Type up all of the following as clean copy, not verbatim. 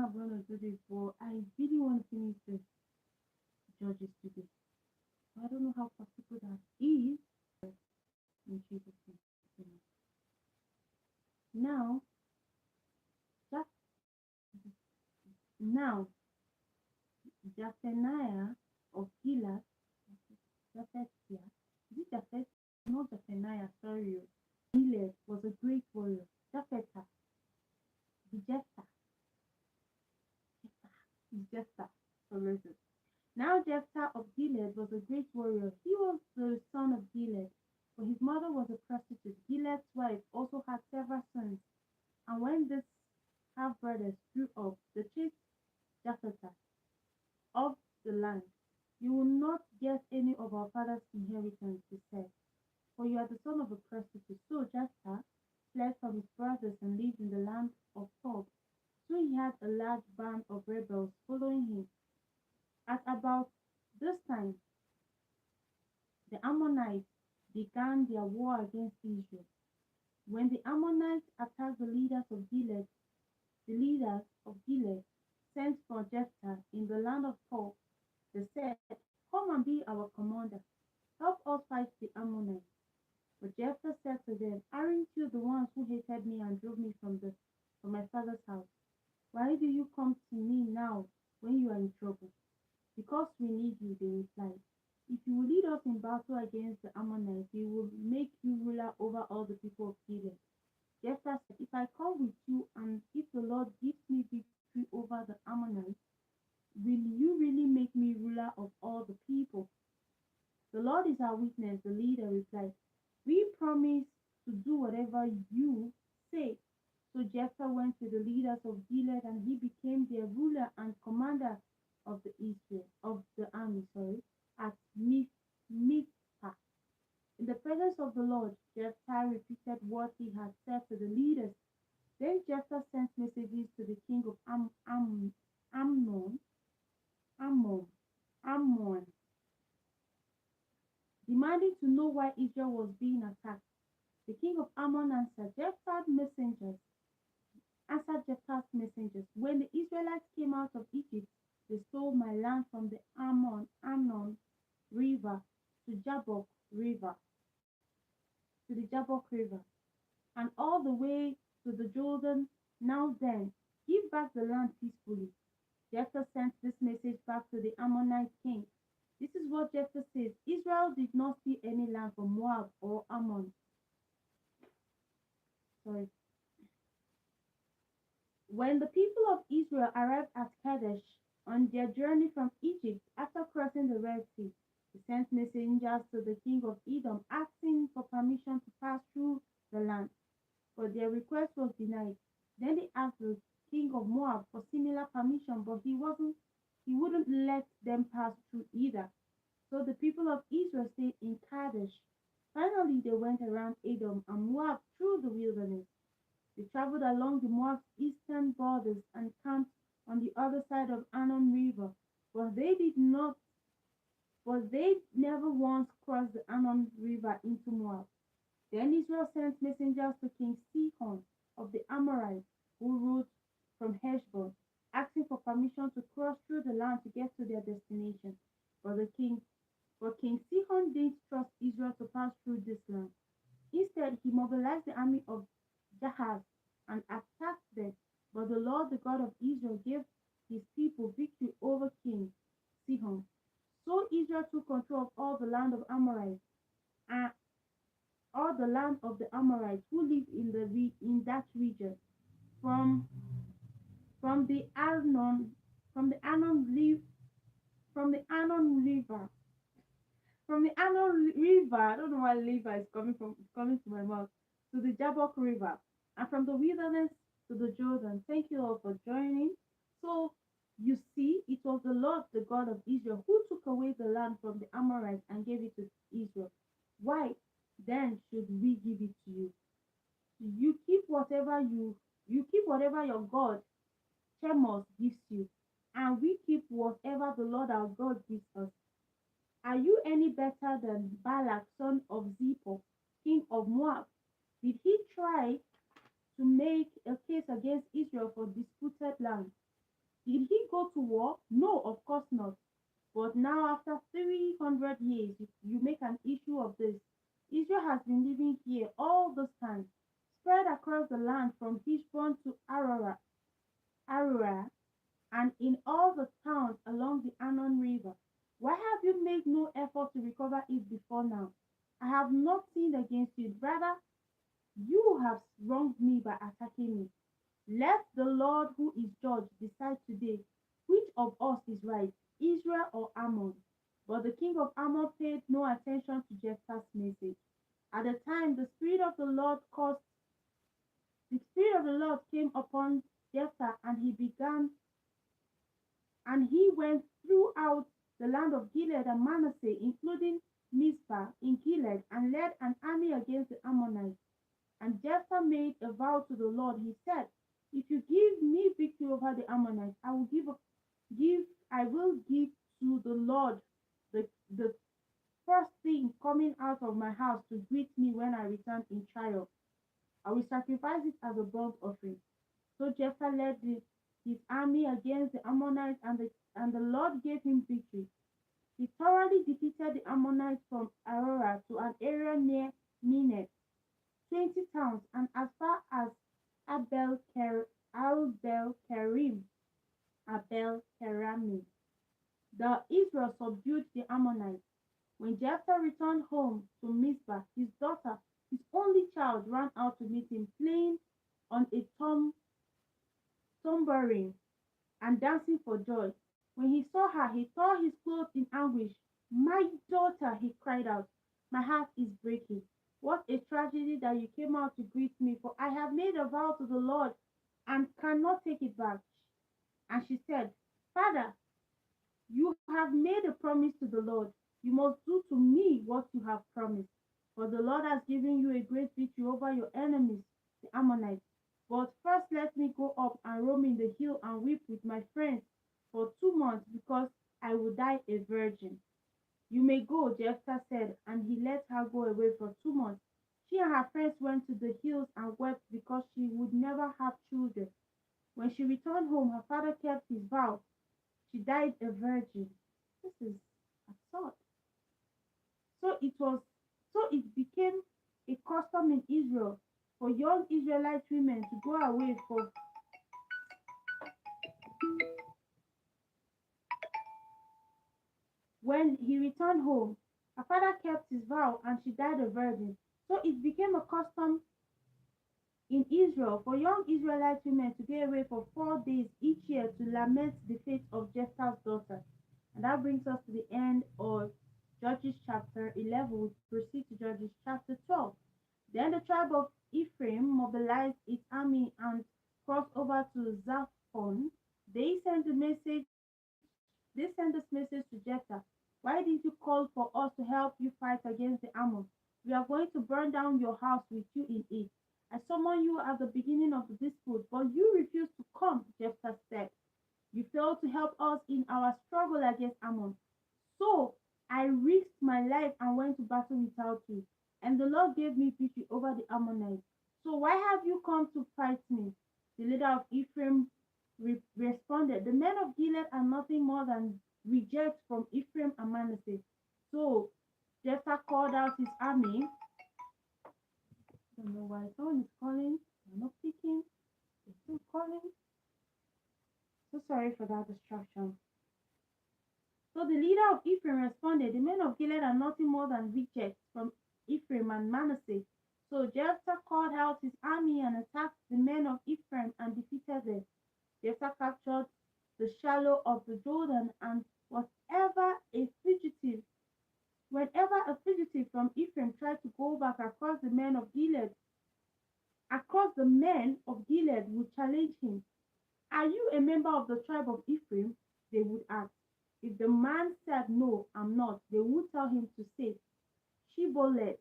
have one or two days, but I really want to finish this Judges today. I don't know how possible that is in Jesus' name. Now, just now, Zephaniah of Gilead, Japhethia, is it Japhet? Not Zephaniah, sorry. Gilead was a great warrior. Japhethah, the Jephthah, Jephthah, for reason. Now Jephthah of Gilead was a great warrior. He was the son of Gilead, but his mother was a prostitute. Gilead's wife also had several sons, and when these half-brothers grew up, they chased Jephthah of the land. You will not get any of our father's inheritance, he said, for you are the son of a prostitute. So Jephthah fled from his brothers and lived in the land of Tob. So he had a large band of rebels following him. At about this time, the Ammonites began their war against Israel. When the Ammonites attacked the leaders of Gilead sent for Jephthah in the land of Tob. They said, come and be our commander. Help us fight the Ammonites. But Jephthah said to them, aren't you the ones who hated me and drove me from my father's house? Why do you come to me now when you are in trouble? Because we need you, they replied. If you will lead us in battle against the Ammonites, we will make you ruler over all the people of Gilead. Jephthah said, if I come with you and if the Lord gives me victory over the Ammonites, will you really make me ruler of all the people? The Lord is our witness, the leader replied. We promise to do whatever you say. So Jephthah went to the leaders of Gilead and he became their ruler and commander of the army, at Mizpah. In the presence of the Lord, Jephthah repeated what he had said to the leaders. Then Jephthah sent messages to the king of Ammon, demanding to know why Israel was being attacked. The king of Ammon answered Jephthah's messengers. When the Israelites came out of Egypt, they stole my land from the Arnon River to the Jabbok River, and all the way to the Jordan. Now then, give back the land peacefully. Jephthah sent this message back to the Ammonite king. This is what Jephthah says. Israel did not steal any land from Moab or Ammon. When the people of Israel arrived at Kadesh on their journey from Egypt after crossing the Red Sea, they sent messengers to the king of Edom asking for permission to pass through the land, but their request was denied. Then they asked the king of Moab for similar permission, but he wouldn't let them pass through either. So the people of Israel stayed in Kadesh. Finally, they went around Edom and Moab through the wilderness. They traveled along the Moab's eastern borders and camped on the other side of Arnon River, but they never once crossed the Arnon River into Moab. Then Israel sent messengers to King Sihon of the Amorites, who ruled from Heshbon, asking for permission to cross through the land to get to their destination. But King Sihon didn't trust Israel to pass through this land. Instead, he mobilized the army of Jahaz and attacked them. But the Lord, the God of Israel, gave his people victory over King Sihon. So Israel took control of all the land of Amorites, and all the land of the Amorites who lived in that region, from the Arnon River. From the Arnon River, I don't know why river is coming to my mouth, to the Jabbok River, and from the wilderness to the Jordan. Thank you all for joining. So you see, it was the Lord, the God of Israel, who took away the land from the Amorites and gave it to Israel. Why then should we give it to you? You keep whatever your God, Chemos, gives you, and we keep whatever the Lord our God gives us. Are you any better than Balak, son of Zippor, king of Moab? Did he try to make a case against Israel for disputed land? Did he go to war? No, of course not. But now, after 300 years, you make an issue of this. Israel has been living here all this time, spread across the land from Heshbon to Aroer, and in all the towns along the Arnon River. Why have you made no effort to recover it before now? I have not sinned against you. Rather, you have wronged me by attacking me. Let the Lord who is judge decide today which of us is right, Israel or Ammon. But the king of Ammon paid no attention to Jephthah's message. At the time the spirit of the Lord came upon Jephthah, and he went throughout the land of Gilead and Manasseh, including Mizpah in Gilead, and led an army against the Ammonites. And Jephthah made a vow to the Lord. He said, "If you give me victory over the Ammonites, I will give to the Lord the first thing coming out of my house to greet me when I return in triumph. I will sacrifice it as a burnt offering." So Jephthah led his army against the Ammonites, and the Lord gave him victory. He thoroughly defeated the Ammonites from Aurora to an area near Minet, 20 towns, and as far as Abel Kerim, Abel Keramim. The Israel subdued the Ammonites. When Jephthah returned home to Mizpah, his daughter, his only child, ran out to meet him, playing on a tambourine and dancing for joy. When he saw her, he tore his clothes in anguish. "My daughter," he cried out, "my heart is breaking. What a tragedy that you came out to greet me, for I have made a vow to the Lord and cannot take it back." And she said, "Father, you have made a promise to the Lord. You must do to me what you have promised. For the Lord has given you a great victory over your enemies, the Ammonites. But first let me go up and roam in the hill and weep with my friends for 2 months, because I will die a virgin." "You may go," Jephthah said, and he let her go away for 2 months. She and her friends went to the hills and wept because she would never have children. When she returned home, her father kept his vow. She died a virgin. This is absurd. So it was so it became a custom in Israel for young Israelite women to go away for when he returned home. Her father kept his vow and she died a virgin. So it became a custom in Israel for young Israelite women to go away for 4 days each year to lament the fate of Jephthah's daughter. And that brings us to the end of Judges chapter 11. We proceed to Judges chapter 12. Then the tribe of Ephraim mobilized its army and crossed over to Zaphon. They sent a message. They sent this message to Jephthah. "Why did you call for us to help you fight against the Ammon? We are going to burn down your house with you in it. I summoned you at the beginning of the dispute, but you refused to come," Jephthah said. "You failed to help us in our struggle against Ammon. So I risked my life and went to battle without you, and the Lord gave me victory over the Ammonites. So why have you come to fight me?" The leader of Ephraim responded, "The men of Gilead are nothing more than rejects from Ephraim and Manasseh." So Jephthah called out his army. I don't know why someone is calling. I'm not speaking. They're still calling. So sorry for that distraction. So the leader of Ephraim responded, "The men of Gilead are nothing more than rejects from Ephraim and Manasseh." So Jephthah called out his army and attacked the men of Ephraim and defeated them. Jephthah captured the shallow of the Jordan, and whenever a fugitive from Ephraim tried to go back across, the men of Gilead would challenge him. "Are you a member of the tribe of Ephraim?" they would ask. If the man said, "No, I'm not," they would tell him to say, "Shibboleth."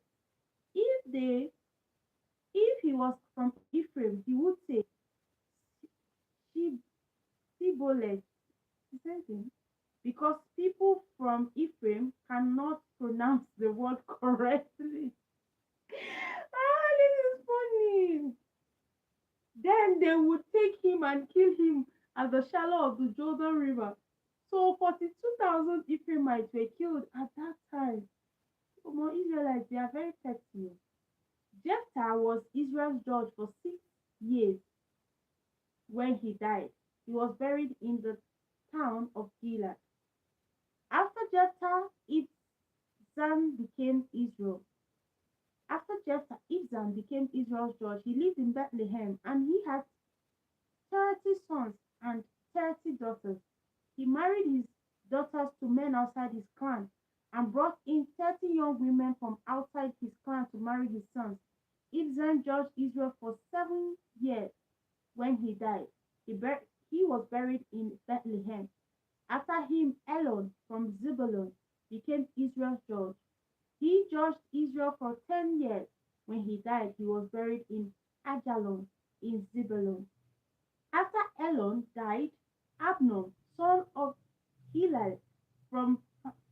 If he was from Ephraim, he would say, Shibboleth. The same thing. Because people from Ephraim cannot pronounce the word correctly. This is funny. Then they would take him and kill him at the shallow of the Jordan River. So 42,000 Ephraimites were killed at that time. More Israelites, they are very petty. Jephthah was Israel's judge for 6 years when he died. He was buried in the town of Gilead. After Jephthah, Ibzan became Israel. After Jephthah, Ibzan became Israel's judge. He lived in Bethlehem and he had 30 sons and 30 daughters. He married his daughters to men outside his clan and brought in 30 young women from outside his clan to marry his sons. Ibzan judged Israel for 7 years when he died. He was buried in Bethlehem. After him, Elon from Zebulun became Israel's judge. He judged Israel for 10 years. When he died, he was buried in Ajalon in Zebulun. After Elon died, Abnon, son of Hillel from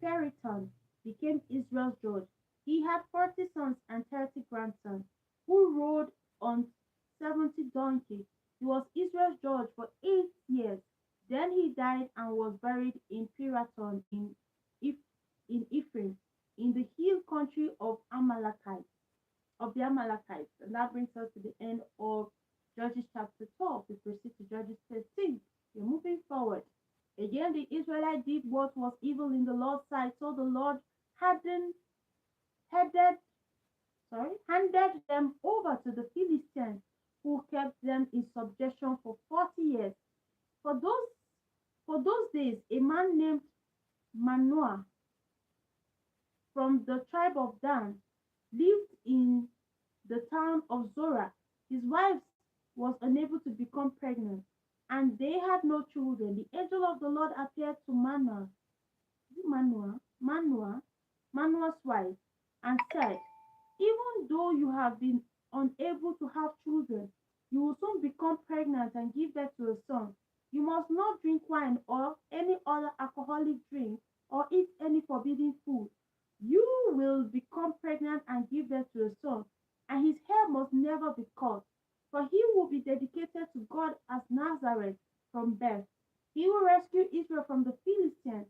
Periton, became Israel's judge. He had 40 sons and 30 grandsons, who rode on 70 donkeys. He was Israel's judge for 8 years. Then he died and was buried in Piraton in Ephraim, in the hill country of the Amalekites. And that brings us to the end of Judges chapter 12. We proceed to Judges 13. We're moving forward. Again, the Israelites did what was evil in the Lord's sight, so the Lord hadn't headed, handed them over to the Philistines, who kept them in subjection for 40 years. For those days, a man named Manoah from the tribe of Dan lived in the town of Zorah. His wife was unable to become pregnant, and they had no children. The angel of the Lord appeared to Manoah's wife, and said, even though you have been unable to have children, you will soon become pregnant and give birth to a son. You must not drink wine or any other alcoholic drink or eat any forbidden food. You will become pregnant and give birth to a son, and his hair must never be cut, for he will be dedicated to God as Nazareth from birth. He will rescue Israel from the Philistines.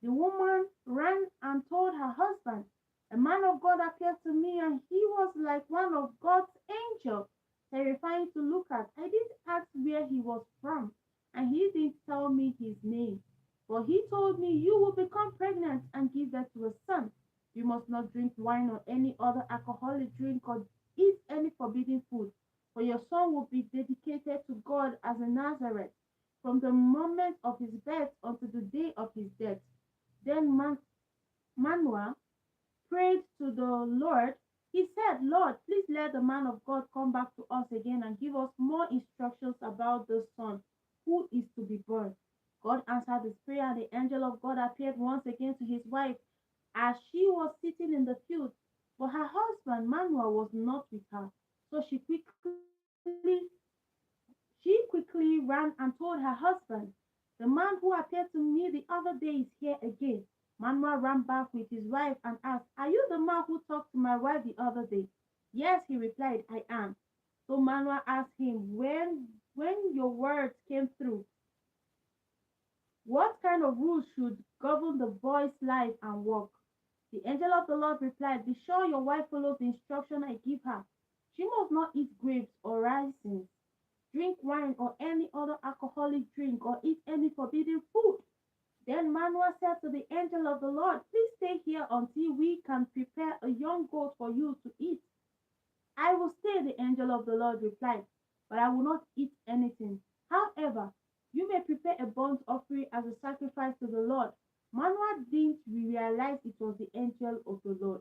The woman ran and told her husband, a man of God appeared to me, and he was like one of God's angels, terrifying to look at. I didn't ask where he was from, and he didn't tell me his name. But he told me, you will become pregnant and give birth to a son. You must not drink wine or any other alcoholic drink or eat any forbidden food, for your son will be dedicated to God as a Nazareth from the moment of his birth until the day of his death. Then Manoah prayed to the Lord. He said, Lord, please let the man of God come back to us again and give us more instructions about the son who is to be born. God answered his prayer, and the angel of God appeared once again to his wife as she was sitting in the field. But her husband Manoah was not with her. So she quickly ran and told her husband, the man who appeared to me the other day is here again. Manoah ran back with his wife and asked, are you the man who talked to my wife the other day? Yes, he replied, I am. So Manoah asked him, when your words came through, what kind of rules should govern the boy's life and work? The angel of the Lord replied, be sure your wife follows the instruction I give her. She must not eat grapes or raisins, drink wine or any other alcoholic drink, or eat any forbidden food. Then Manoah said to the angel of the Lord, please stay here until we can prepare a young goat for you to eat. I will stay, the angel of the Lord replied, but I will not eat anything. However, you may prepare a burnt offering as a sacrifice to the Lord. Manoah didn't realize it was the angel of the Lord.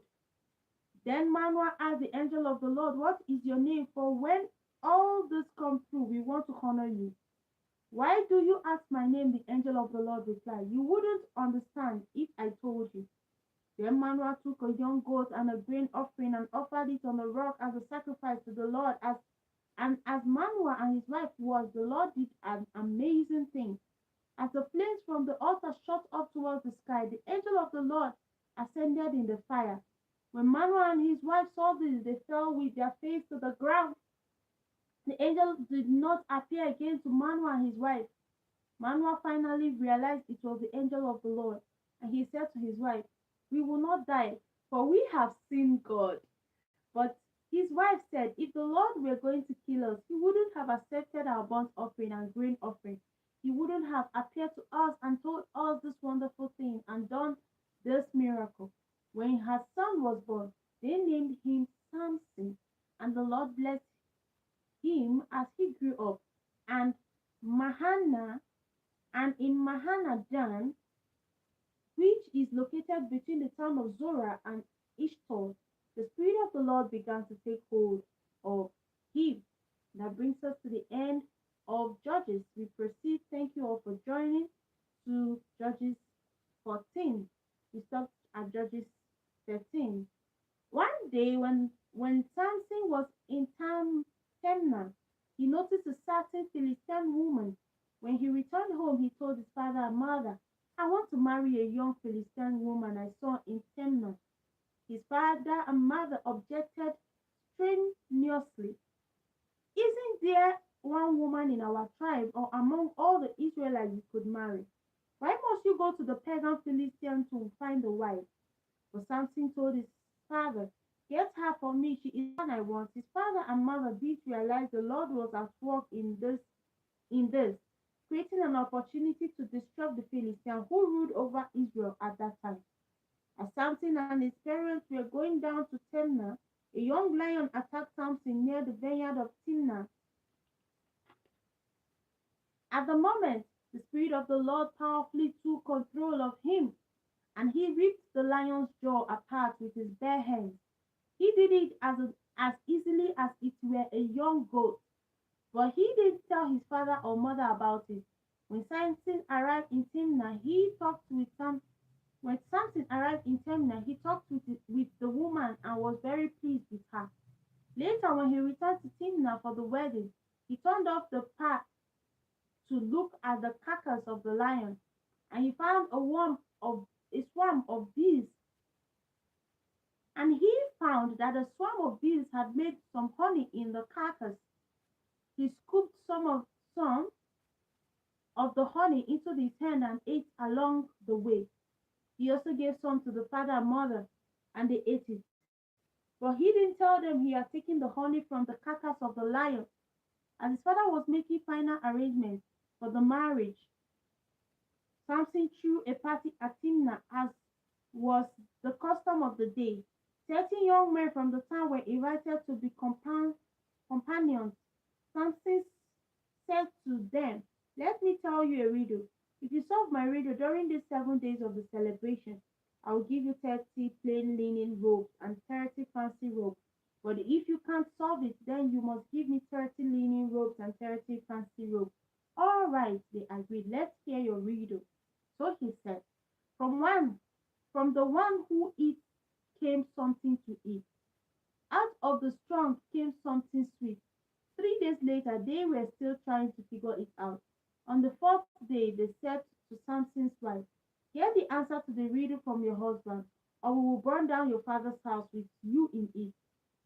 Then Manoah asked the angel of the Lord, what is your name? For when all this comes through, we want to honor you. Why do you ask my name? The angel of the Lord replied, you wouldn't understand if I told you. Then Manoah took a young goat and a grain offering and offered it on the rock as a sacrifice to the Lord. As Manoah and his wife was, the Lord did an amazing thing. As the flames from the altar shot up towards the sky, the angel of the Lord ascended in the fire. When Manoah and his wife saw this, they fell with their face to the ground. The angel did not appear again to Manoah and his wife. Manoah finally realized it was the angel of the Lord, and he said to his wife, "We will not die, for we have seen God." But his wife said, "If the Lord were going to kill us, he wouldn't have accepted our burnt offering and grain offering. He wouldn't have appeared to us and told us this wonderful thing and done this miracle." When her son was born, they named him Samson, and the Lord blessed him as he grew up. And Mahana and in Mahanadan, which is located between the town of Zorah and Ishtar, the Spirit of the Lord began to take hold of him. That brings us to the end of Judges. We proceed. Thank you all for joining to Judges 14. We stopped at Judges 13. One day when Samson was in Timnah, he noticed a certain Philistine woman. When he returned home, he told his father and mother, "I want to marry a young Philistine woman I saw in Timnah." His father and mother objected strenuously. "Isn't there one woman in our tribe or among all the Israelites you could marry? Why must you go to the pagan Philistine to find a wife?" But Samson told his father, "Get her for me, she is the one I want." His father and mother did realize the Lord was at work in this, creating an opportunity to disrupt the Philistines who ruled over Israel at that time. As Samson and his parents were going down to Timnah, a young lion attacked Samson near the vineyard of Timnah. At the moment, the Spirit of the Lord powerfully took control of him, and he ripped the lion's jaw apart with his bare hands. He did it as easily as it were a young goat, but he didn't tell his father or mother about it. When Samson arrived in Timnah, he talked with Sam. When Samson arrived in Timnah, he talked with the woman and was very pleased with her. Later, when he returned to Timnah for the wedding, he turned off the path to look at the carcass of the lion, and he found a swarm of bees, and he found that a swarm of bees had made some honey in the carcass. He scooped some of the honey into his hand and ate along the way. He also gave some to the father and mother, and they ate it. But he didn't tell them he had taken the honey from the carcass of the lion. As his father was making final arrangements for the marriage, Samson threw a party at Timnah as was the custom of the day. 30 young men from the town were invited to be companions. Samson said to them, "Let me tell you a riddle. If you solve my riddle during these 7 days of the celebration, I will give you 30 plain linen robes and 30 fancy robes. But if you can't solve it, then you must give me 30 linen robes and 30 fancy robes." "All right," they agreed. "Let's hear your riddle." So he said, "From one, from the one who eats came something to eat. Out of the strong came something sweet. 3 days later, they were still trying to figure it out. On the fourth day, they said to Samson's wife, 'Get the answer to the riddle from your husband, or we will burn down your father's house with you in it.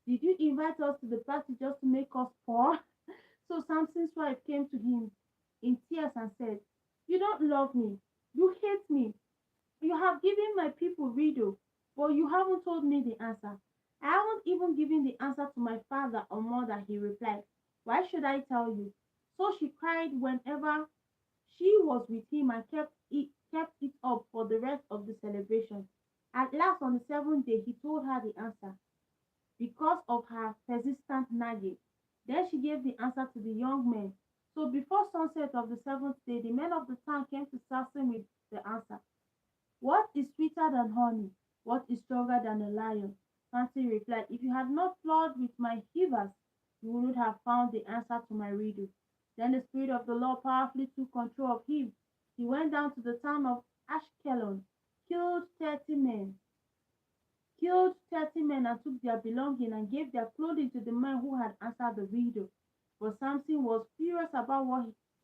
Did you invite us to the party just to make us poor?' So Samson's wife came to him in tears and said, 'You don't love me. You hate me. You have given my people riddle, but you haven't told me the answer.' 'I haven't even given the answer to my father or mother,' he replied. 'Why should I tell you?' So she cried whenever she was with him and kept it up for the rest of the celebration. At last, on the seventh day, he told her the answer because of her persistent nagging. Then she gave the answer to the young men. So before sunset of the seventh day, the men of the town came to Samson with the answer. 'What is sweeter than honey? What is stronger than a lion?' Samson replied, 'If you had not ploughed with my heavers, you would not have found the answer to my riddle.' Then the Spirit of the Lord powerfully took control of him. He went down to the town of Ashkelon, killed 30 men, killed 30 men and took their belongings and gave their clothing to the men who had answered the riddle. But Samson was furious about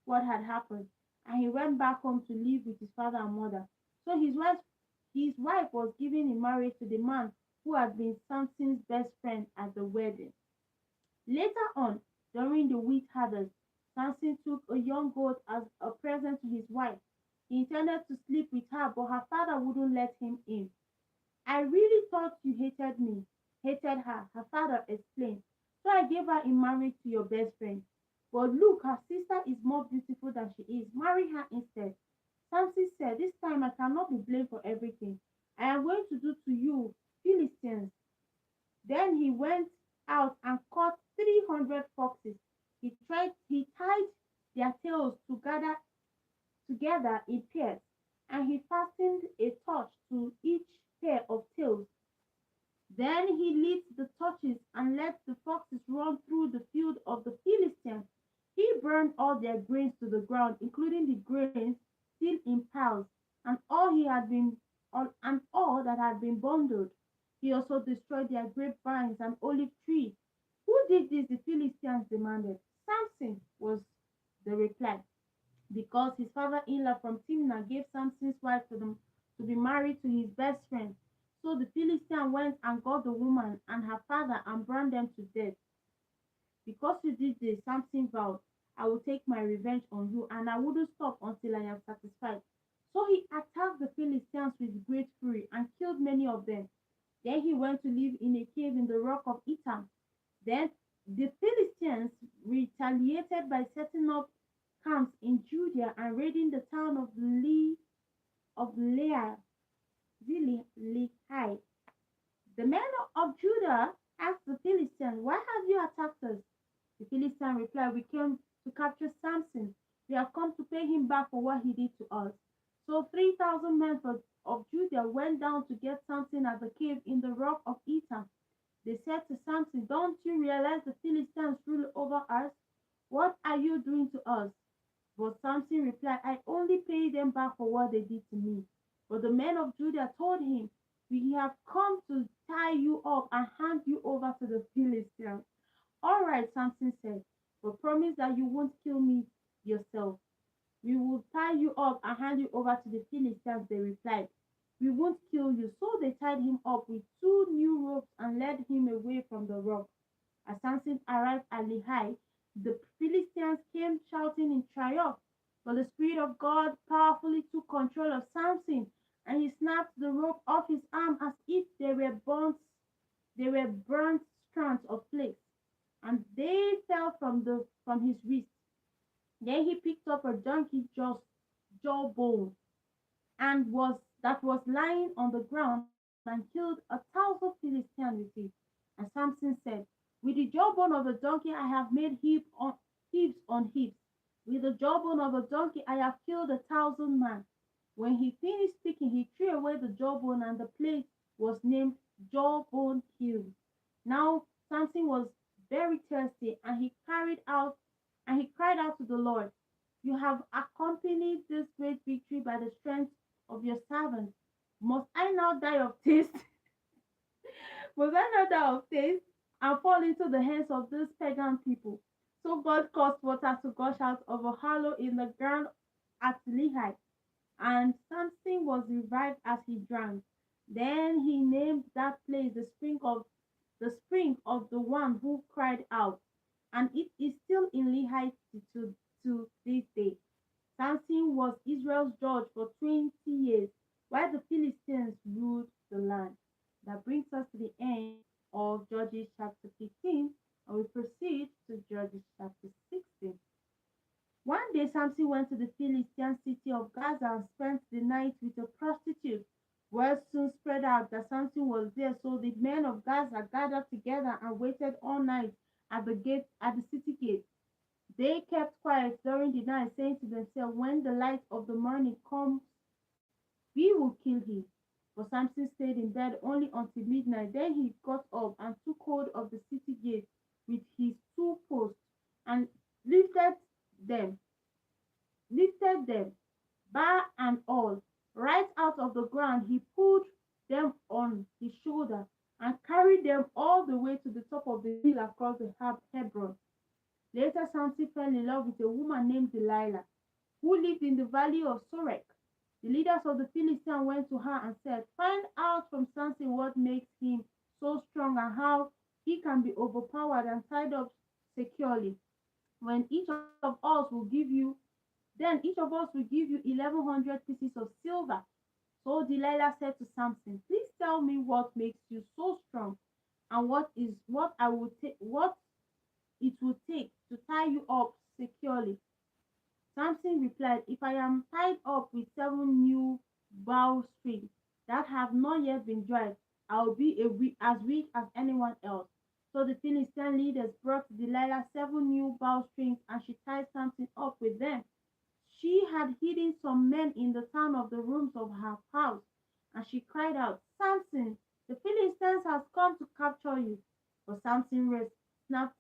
what had happened, and he went back home to live with his father and mother. So his wife was given in marriage to the man who had been Samson's best friend at the wedding. Later on, during the wheat harvest, Samson took a young goat as a present to his wife. He intended to sleep with her, but her father wouldn't let him in. I really thought you hated me, hated her, her father explained. So I gave her in marriage to your best friend. But look, her sister is more beautiful than she is. Marry her instead. Samson said, this time I cannot be blamed for everything. I am going to do to you, Philistines. Then he went out and caught 300 foxes. He tied their tails together in pairs, and he fastened a torch to each pair of tails. Then he lit the torches and let the foxes run through the field of the Philistines. He burned all their grains to the ground, including the grains still in piles, and all that had been bundled. He also destroyed their grapevines and olive trees. Who did this? The Philistines demanded. Samson was the reply, because his father-in-law from Timnah gave Samson's wife to be married to his best friend. So the Philistine went and got the woman and her father and burned them to death. Because you did this, Samson vowed, I will take my revenge on you, and I wouldn't stop until I am satisfied. So he attacked the Philistines with great fury and killed many of them. Then he went to live in a cave in the rock of Etam. Then the Philistines retaliated by setting up camps in Judea and raiding the town of Leah, Lehi. The men of Judah asked the Philistines, why have you attacked us? The Philistines replied, we came to capture Samson. We have come to pay him back for what he did to us. So 3,000 men of Judah went down to get Samson at the cave in the rock of Etam. They said to Samson, don't you realize the Philistines rule over us? What are you doing to us? But Samson replied, I only pay them back for what they did to me. But the men of Judah told him, we have come to tie you up and hand you over to the Philistines. All right, Samson said, but promise that you won't kill me yourself. We will tie you up and hand you over to the Philistines, they replied. We won't kill you. So they tied him up with two new ropes and led him away from the rock. As Samson arrived at Lehi, the Philistines came shouting in triumph. But the Spirit of God powerfully took control of Samson, and he snapped the rope off his arm as if they were burnt strands of flax, and they fell from his wrist. Then he picked up a donkey jawbone and was lying on the ground and killed 1,000 Philistines with it. And Samson said, with the jawbone of a donkey I have made heaps on heaps. With the jawbone of a donkey I have killed 1,000 men. When he finished speaking, he threw away the jawbone, and the place was named Jawbone Hill. Now Samson was very thirsty, and he cried out to the Lord, you have accompanied this great victory by the strength of your servant. Must I now die of thirst? Must I now die of thirst and fall into the hands of these pagan people? So God caused water to gush out of a hollow in the ground at Lehi, and Samson was revived as he drank. Then he named that place the spring of the one who cried out, and it is still in Lehi to this day. Samson was Israel's judge for 20 years, while the Philistines ruled the land. That brings us to the end of Judges chapter 15, and we proceed to Judges chapter 16. One day Samson went to the Philistine city of Gaza and spent the night with a prostitute. Word soon spread out that Samson was there, so the men of Gaza gathered together and waited all night at the city gate. They kept quiet during the night, saying to themselves, when the light of the morning comes, we will kill him. But Samson stayed in bed only until midnight. Then he got up and took hold of the city gate with his two posts and lifted them, lifted them, bar and all, right out of the ground. He pulled them on his shoulder and carried them all the way to the top of the hill across the Hebron. Later, Samson fell in love with a woman named Delilah, who lived in the valley of Sorek. The leaders of the Philistines went to her and said, find out from Samson what makes him so strong and how he can be overpowered and tied up securely. when each of us will give you, then each of us will give you 1100 pieces of silver. So Delilah said to Samson, please tell me what makes you so strong and what I will take what it will take to tie you up securely. Samson replied, if I am tied up with 7 new bowstrings that have not yet been dried, I will be as weak as anyone else. So the Philistine leaders brought Delilah 7 new bowstrings and she tied Samson up with them. She had hidden some men in the town of the rooms of her house, and she cried out, Samson, the Philistines have come to capture you. But Samson snapped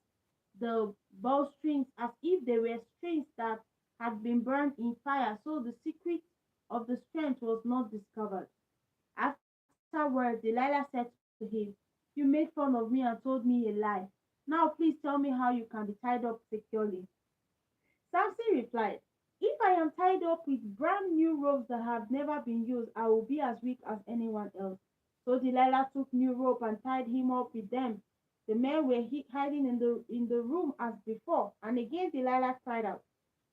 the bowstrings as if they were strings that had been burned in fire, so the secret of the strength was not discovered. Afterward, Delilah said to him, you made fun of me and told me a lie. Now please tell me how you can be tied up securely. Samson replied, if I am tied up with brand new ropes that have never been used, I will be as weak as anyone else. So Delilah took new rope and tied him up with them. The men were hiding in the room as before, and again Delilah cried out,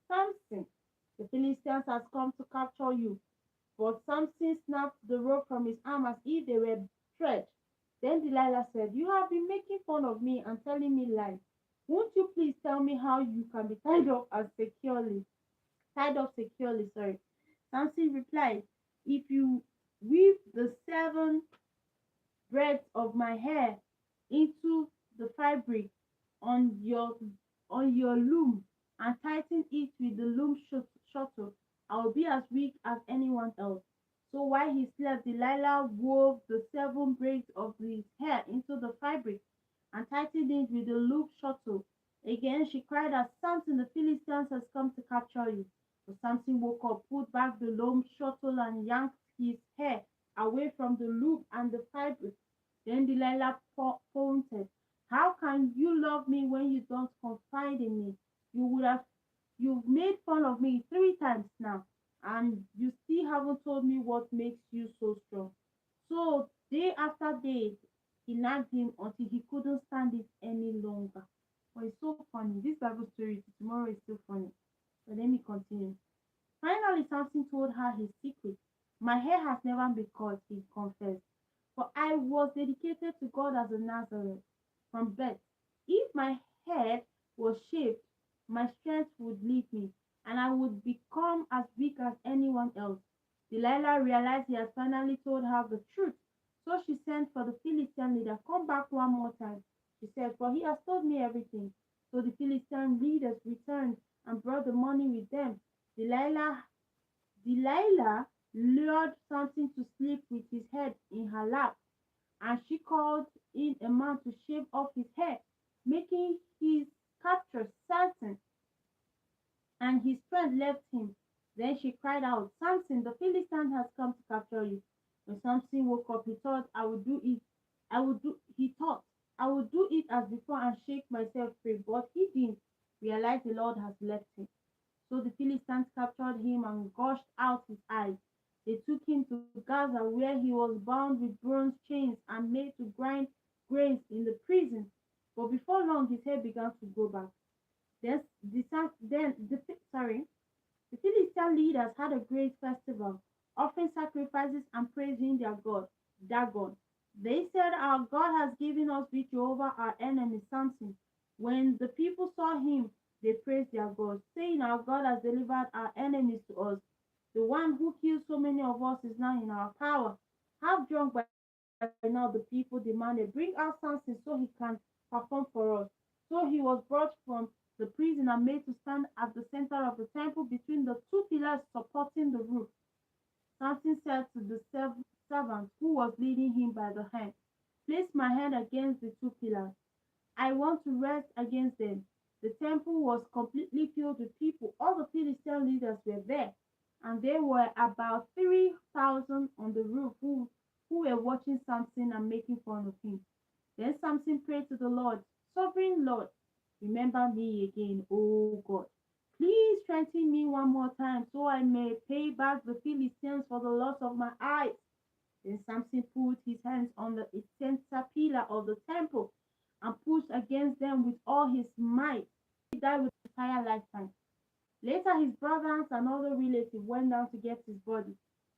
Samson, the Philistines has come to capture you. But Samson snapped the rope from his arm as if they were thread. Then Delilah said, you have been making fun of me and telling me lies. Won't you please tell me how you can be tied up securely, sorry. Samson replied, if you weave the 7 braids of my hair into the fabric on your loom and tighten it with the loom shuttle, I will be as weak as anyone else. So while he slept, Delilah wove the 7 braids of his hair into the fabric and tightened it with the loom shuttle. Again she cried out, Samson, the Philistines has come to capture you. So Samson woke up, put back the loom shuttle and yanked his hair away from the loop and the fabric. Then Delilah taunted, how can you love me when you don't confide in me? You would have you've made fun of me 3 times now, and you still haven't told me what makes you so strong. So day after day, he nagged him until he couldn't stand it any longer. But it's so funny. This Bible story tomorrow is still funny. But let me continue. Finally, Samson told her his secret. My hair has never been cut, he confessed, for I was dedicated to God as a Nazareth from birth. If my head was shaved, my strength would leave me, and I would become as weak as anyone else. Delilah realized he had finally told her the truth, so she sent for the Philistine leader. Come back one more time, she said, for he has told me everything. So the Philistine leaders returned and brought the money with them. Delilah Delilah lured Samson to sleep with his head in her lap, and she called in a man to shave off his hair, making his capture certain, and his strength left him. Then she cried out, Samson, the Philistine has come to capture you. When Samson woke up, he thought, I would do it. He thought, I would do it as before and shake myself free, but he didn't realize the Lord has left him. So the Philistines captured him and gushed out his eyes. They took him to Gaza, where he was bound with bronze chains and made to grind grains in the prison. But before long, his hair began to grow back. Then the Philistine leaders had a great festival, offering sacrifices and praising their god, Dagon. They said, our God has given us victory over our enemy Samson. When the people saw him, they praised their God, saying, our God has delivered our enemies to us. The one who killed so many of us is now in our power. Half drunk by now, the people demanded, bring out Samson so he can perform for us. So he was brought from the prison and made to stand at the center of the temple between the 2 pillars supporting the roof. Samson said to the servant who was leading him by the hand, place my hand against the 2 pillars. I want to rest against them. The temple was completely filled with people. All the Philistine leaders were there, and there were about 3,000 on the roof who were watching Samson and making fun of him. Then Samson prayed to the Lord, Sovereign Lord, remember me again, O God. Please strengthen me one more time so I may pay back the Philistines for the loss of my eyes. Then Samson put his hands on the center pillar of the temple and pushed against them with all his might. He died with entire lifetime. Later, his brothers and other relatives went down to get his body.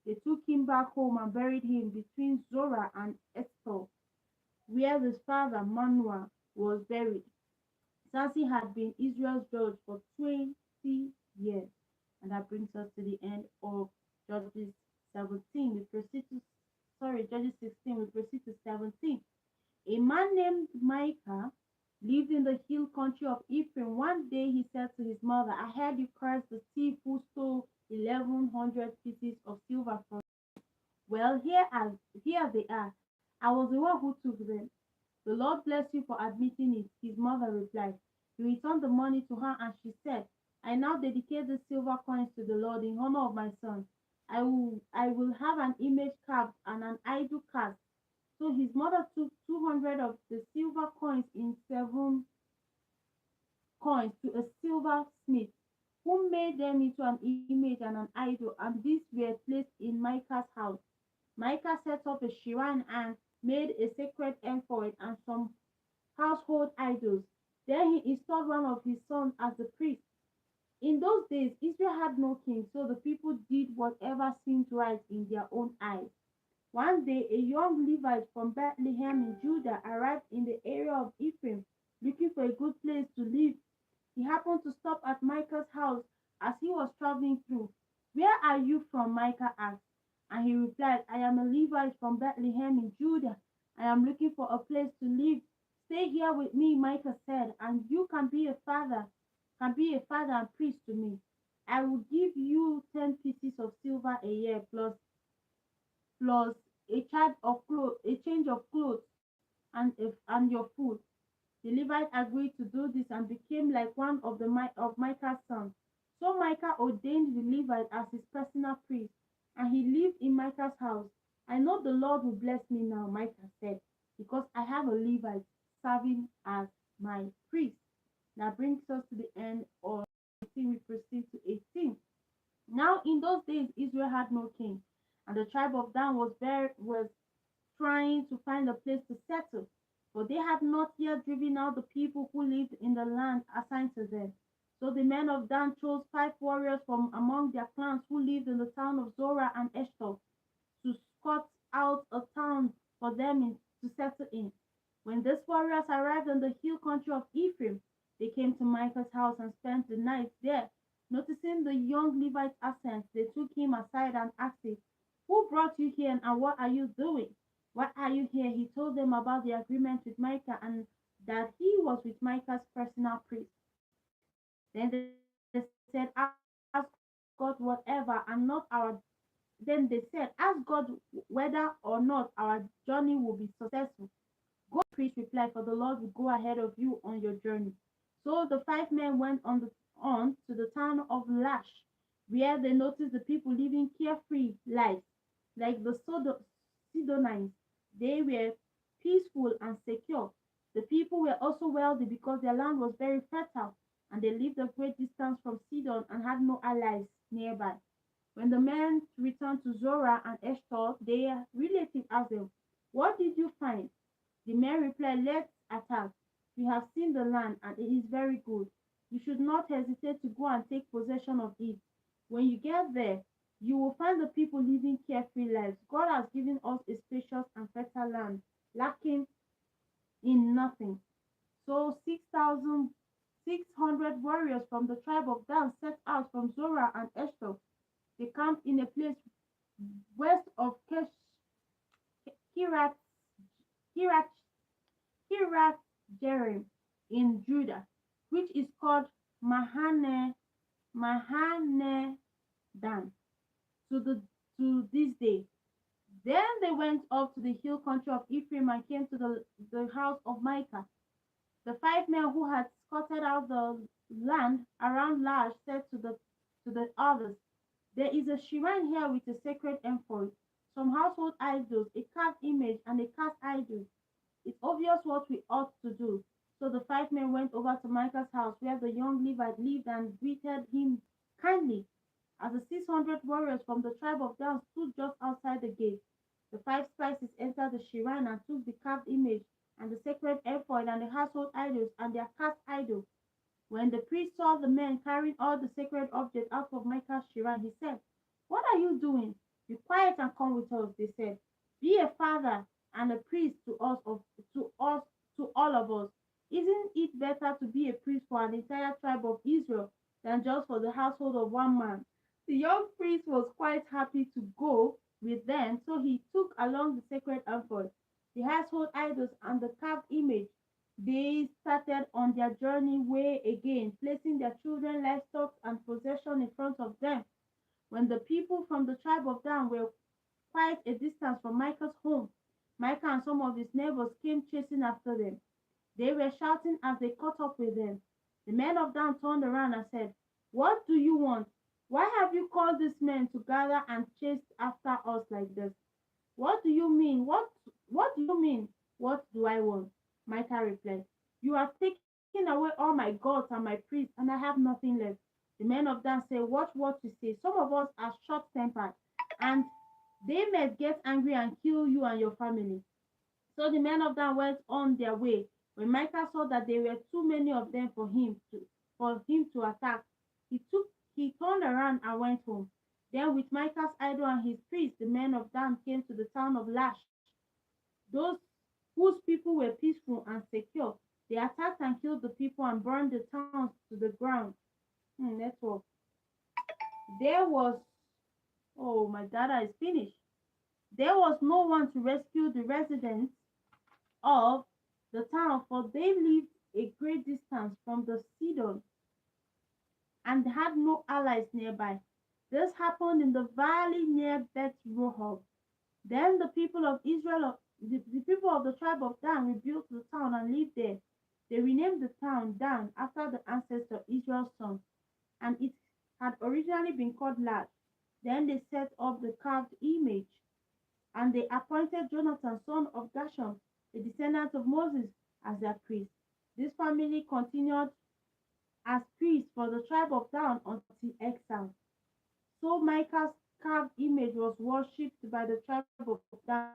They took him back home and buried him between Zorah and Eshtaol, where his father Manoah was buried. Samson had been Israel's judge for 20 years. And that brings us to the end of Judges 17. Judges 16. We proceed to 17. A man named Micah lived in the hill country of Ephraim. One day he said to his mother, I heard you curse the thief who stole 1,100 pieces of silver from me. Well, here they are. I was the one who took them. The Lord bless you for admitting it, his mother replied. He returned the money to her and she said, I now dedicate the silver coins to the Lord in honor of my son. I will have an image carved and an idol cast. So his mother took 200 of the silver coins in 7 coins to a silversmith, who made them into an image and an idol, and these were placed in Micah's house. Micah set up a shrine and made a sacred ephod and some household idols. Then he installed one of his sons as the priest. In those days, Israel had no king, so the people did whatever seemed right in their own eyes. One day, a young Levite from Bethlehem in Judah arrived in the area of Ephraim, looking for a good place to live. He happened to stop at Micah's house as he was traveling through. Where are you from? Micah asked. And he replied, I am a Levite from Bethlehem in Judah. I am looking for a place to live. Stay here with me, Micah said, and you can be a father and priest to me. I will give you 10 pieces of silver a year plus a change of clothes and your food. The Levite agreed to do this and became like one of Micah's sons. So Micah ordained the Levite as his personal priest, and he lived in Micah's house. I know the Lord will bless me now, Micah said, because I have a Levite serving as my priest. That brings us to the end of 18. We proceed to 18. Now in those days Israel had no king, and the tribe of Dan was trying to find a place to settle, for they had not yet driven out the people who lived in the land assigned to them. So the men of Dan chose 5 warriors from among their clans who lived in the town of Zorah and Eshtaol to scout out a town for them to settle in. When these warriors arrived in the hill country of Ephraim, they came to Micah's house and spent the night there. Noticing the young Levite's absence, they took him aside and asked him, Who brought you here and what are you doing? Why are you here? He told them about the agreement with Micah and that he was with Micah's personal priest. Then they said, Ask God whatever and not our then they said, Ask God whether or not our journey will be successful. Go, the priest replied, for the Lord will go ahead of you on your journey. So the 5 men went on to the town of Lash, where they noticed the people living carefree lives, like the Sidonians. They were peaceful and secure. The people were also wealthy because their land was very fertile, and they lived a great distance from Sidon and had no allies nearby. When the men returned to Zorah and Eshtaol, their relatives asked them, What did you find? The men replied, Let's attack. We have seen the land, and it is very good. You should not hesitate to go and take possession of it. When you get there, you will find the people living carefree lives. God has given us a spacious and fertile land, lacking in nothing. So 6,600 warriors from the tribe of Dan set out from Zorah and Eshtaol. They camped in a place west of Kirat, Kirat, Kirat Jearim in Judah, which is called Mahane Dan to this day. Then they went up to the hill country of Ephraim and came to the house of Micah. The 5 men who had scouted out the land around Laish said to the others, There is a shrine here with a sacred ephod, some household idols, a carved image, and a cast idol. It's obvious what we ought to do. So the 5 men went over to Micah's house where the young Levite lived and greeted him kindly. As the 600 warriors from the tribe of Dan stood just outside the gate, the 5 spies entered the shrine and took the carved image and the sacred ephod and the household idols and their cast idol. When the priest saw the men carrying all the sacred objects out of Michael's shrine, he said, "What are you doing? Be quiet and come with us," they said. "Be a father and a priest to us to all of us. Isn't it better to be a priest for an entire tribe of Israel than just for the household of one man?" The young priest was quite happy to go with them, so he took along the sacred ephod, the household idols, and the carved image. They started on their journey way again, placing their children, livestock, and possession in front of them. When the people from the tribe of Dan were quite a distance from Micah's home, Micah and some of his neighbors came chasing after them. They were shouting as they caught up with them. The men of Dan turned around and said, "What do you want? Why have you called these men to gather and chased after us like this? What do you mean? What do you mean? What do I want?" Micah replied, "You have taken away all my gods and my priests, and I have nothing left." The men of Dan said, "Watch what you say. Some of us are short tempered, and they may get angry and kill you and your family." So the men of Dan went on their way. When Micah saw that there were too many of them for him to attack, he turned around and went home. Then with Micah's idol and his priests, the men of Dan came to the town of Lash, those whose people were peaceful and secure. They attacked and killed the people and burned the towns to the ground. Network. There was, oh, my data is finished. There was no one to rescue the residents of the town, for they lived a great distance from the Sidon and had no allies nearby. This happened in the valley near Beth Rehob. Then the people of the tribe of Dan rebuilt the town and lived there. They renamed the town Dan after the ancestor Israel's son, and it had originally been called Lad. Then they set up the carved image, and they appointed Jonathan, son of Gershom, a descendant of Moses, as their priest. This family continued as priest for the tribe of Dan until exile. So Micah's carved image was worshipped by the tribe of Dan